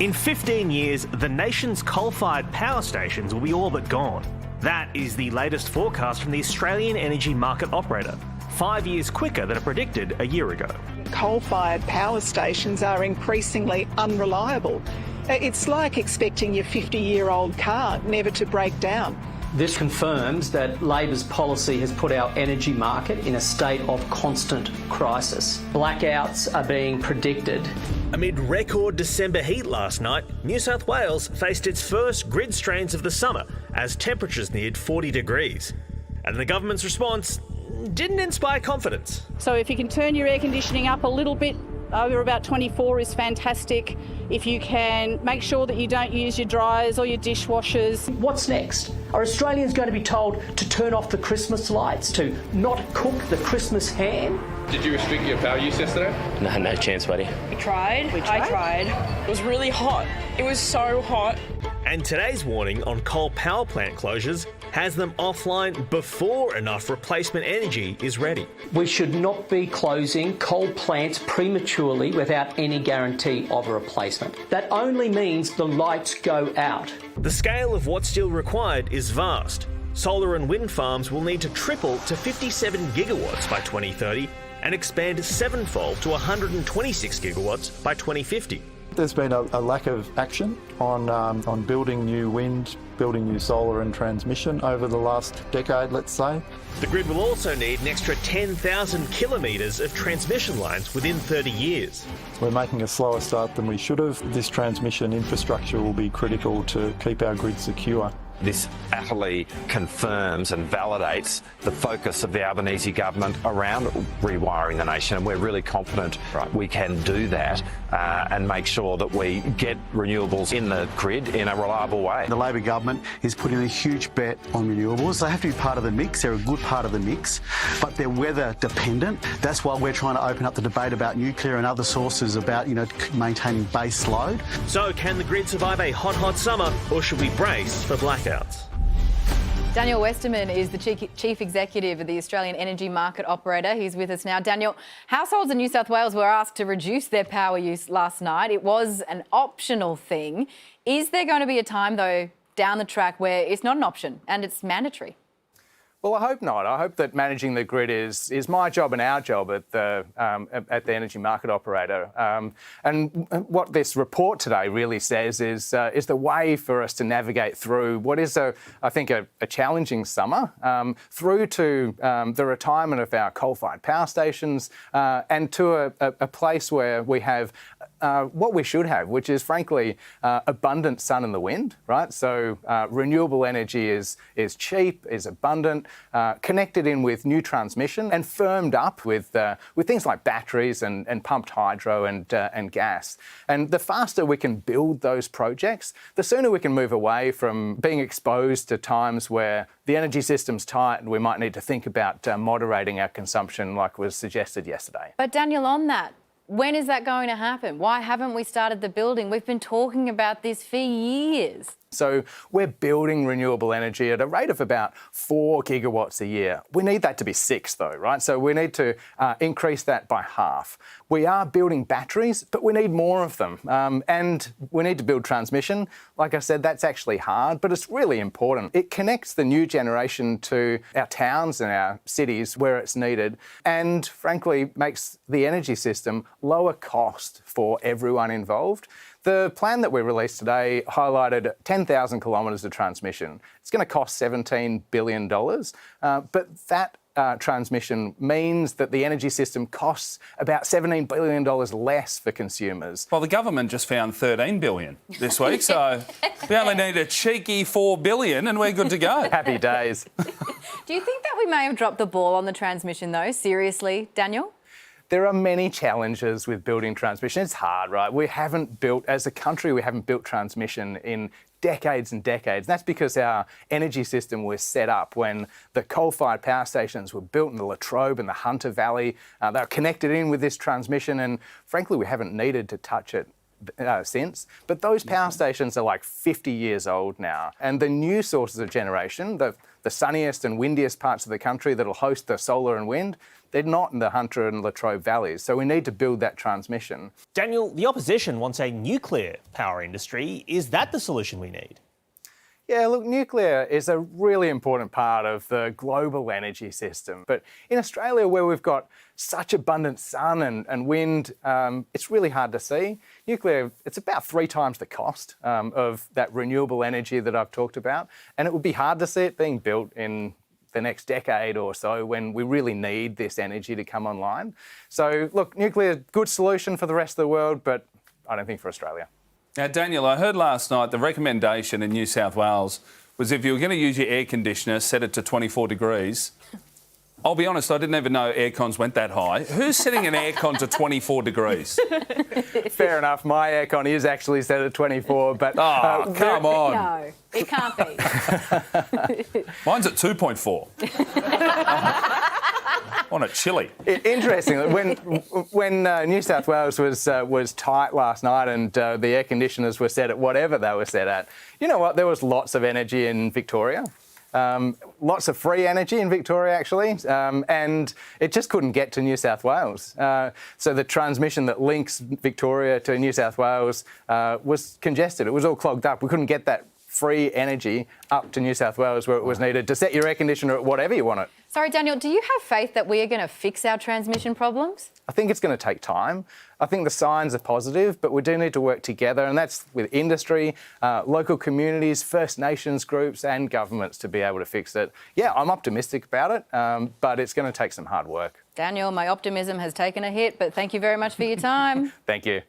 In 15 years, the nation's coal-fired power stations will be all but gone. That is the latest forecast from the Australian Energy Market Operator, 5 years quicker than predicted a year ago. Coal-fired power stations are increasingly unreliable. It's like expecting your 50-year-old car never to break down. This confirms that Labor's policy has put our energy market in a state of constant crisis. Blackouts are being predicted. Amid record December heat last night, New South Wales faced its first grid strains of the summer as temperatures neared 40 degrees. And the government's response didn't inspire confidence. So if you can turn your air conditioning up a little bit, over about 24 is fantastic. If you can make sure that you don't use your dryers or your dishwashers. What's next? Are Australians going to be told to turn off the Christmas lights, to not cook the Christmas ham? Did you restrict your power use yesterday? No chance, buddy. I tried. It was really hot. It was so hot. And today's warning on coal power plant closures has them offline before enough replacement energy is ready. We should not be closing coal plants prematurely without any guarantee of a replacement. That only means the lights go out. The scale of what's still required is vast. Solar and wind farms will need to triple to 57 gigawatts by 2030 and expand sevenfold to 126 gigawatts by 2050. There's been a lack of action on building new wind, building new solar and transmission over the last decade, let's say. The grid will also need an extra 10,000 kilometres of transmission lines within 30 years. We're making a slower start than we should have. This transmission infrastructure will be critical to keep our grid secure. This utterly confirms and validates the focus of the Albanese government around rewiring the nation, and we're really confident we can do that and make sure that we get renewables in the grid in a reliable way. The Labor government is putting a huge bet on renewables. They have to be part of the mix. They're a good part of the mix, but they're weather dependent. That's why we're trying to open up the debate about nuclear and other sources about, maintaining base load. So can the grid survive a hot summer, or should we brace for blackouts? Daniel Westerman is the Chief Executive of the Australian Energy Market Operator. He's with us now. Daniel, households in New South Wales were asked to reduce their power use last night. It was an optional thing. Is there going to be a time, though, down the track where it's not an option and it's mandatory? Well, I hope not. I hope that managing the grid is my job and our job at the Energy Market Operator. And what this report today really says is the way for us to navigate through what is, I think, a challenging summer, through to the retirement of our coal-fired power stations and to a place where we have what we should have, which is, frankly, abundant sun and the wind, right? So renewable energy is cheap, is abundant, connected in with new transmission and firmed up with things like batteries and pumped hydro and gas. And the faster we can build those projects, the sooner we can move away from being exposed to times where the energy system's tight and we might need to think about moderating our consumption like was suggested yesterday. But Daniel, on that, when is that going to happen? Why haven't we started the building? We've been talking about this for years. So we're building renewable energy at a rate of about 4 gigawatts a year. We need that to be 6 though, right? So we need to increase that by half. We are building batteries, but we need more of them. And we need to build transmission. Like I said, that's actually hard, but it's really important. It connects the new generation to our towns and our cities where it's needed, and frankly makes the energy system lower cost for everyone involved. The plan that we released today highlighted 10,000 kilometres of transmission. It's going to cost $17 billion, but that transmission means that the energy system costs about $17 billion less for consumers. Well, the government just found $13 billion this week, so we only need a cheeky $4 billion and we're good to go. Happy days. Do you think that we may have dropped the ball on the transmission, though? Seriously, Daniel? There are many challenges with building transmission. It's hard, right? We haven't built, as a country, we haven't built transmission in decades and decades. And that's because our energy system was set up when the coal-fired power stations were built in the Latrobe and the Hunter Valley. They were connected in with this transmission, and frankly, we haven't needed to touch it since, but those power stations are like 50 years old now. And the new sources of generation, the sunniest and windiest parts of the country that'll host the solar and wind, they're not in the Hunter and Latrobe valleys. So we need to build that transmission. Daniel, the opposition wants a nuclear power industry. Is that the solution we need? Yeah, look, nuclear is a really important part of the global energy system. But in Australia, where we've got such abundant sun and wind, it's really hard to see. Nuclear, it's about 3 times the cost of that renewable energy that I've talked about. And it would be hard to see it being built in the next decade or so when we really need this energy to come online. So, look, nuclear, good solution for the rest of the world, but I don't think for Australia. Now, Daniel, I heard last night the recommendation in New South Wales was if you were going to use your air conditioner, set it to 24 degrees. I'll be honest, I didn't even know air cons went that high. Who's setting an air con to 24 degrees? Fair enough. My aircon is actually set at 24, but... Oh, come on. No, it can't be. Mine's at 2.4. On a chilly. Interesting. When New South Wales was tight last night and the air conditioners were set at whatever they were set at, you know what? There was lots of energy in Victoria. Lots of free energy in Victoria, actually, and it just couldn't get to New South Wales. So the transmission that links Victoria to New South Wales was congested. It was all clogged up. We couldn't get that free energy up to New South Wales where it was needed to set your air conditioner at whatever you want it. Sorry, Daniel, do you have faith that we are going to fix our transmission problems? I think it's going to take time. I think the signs are positive, but we do need to work together, and that's with industry, local communities, First Nations groups and governments to be able to fix it. Yeah, I'm optimistic about it, but it's going to take some hard work. Daniel, my optimism has taken a hit, but thank you very much for your time. Thank you.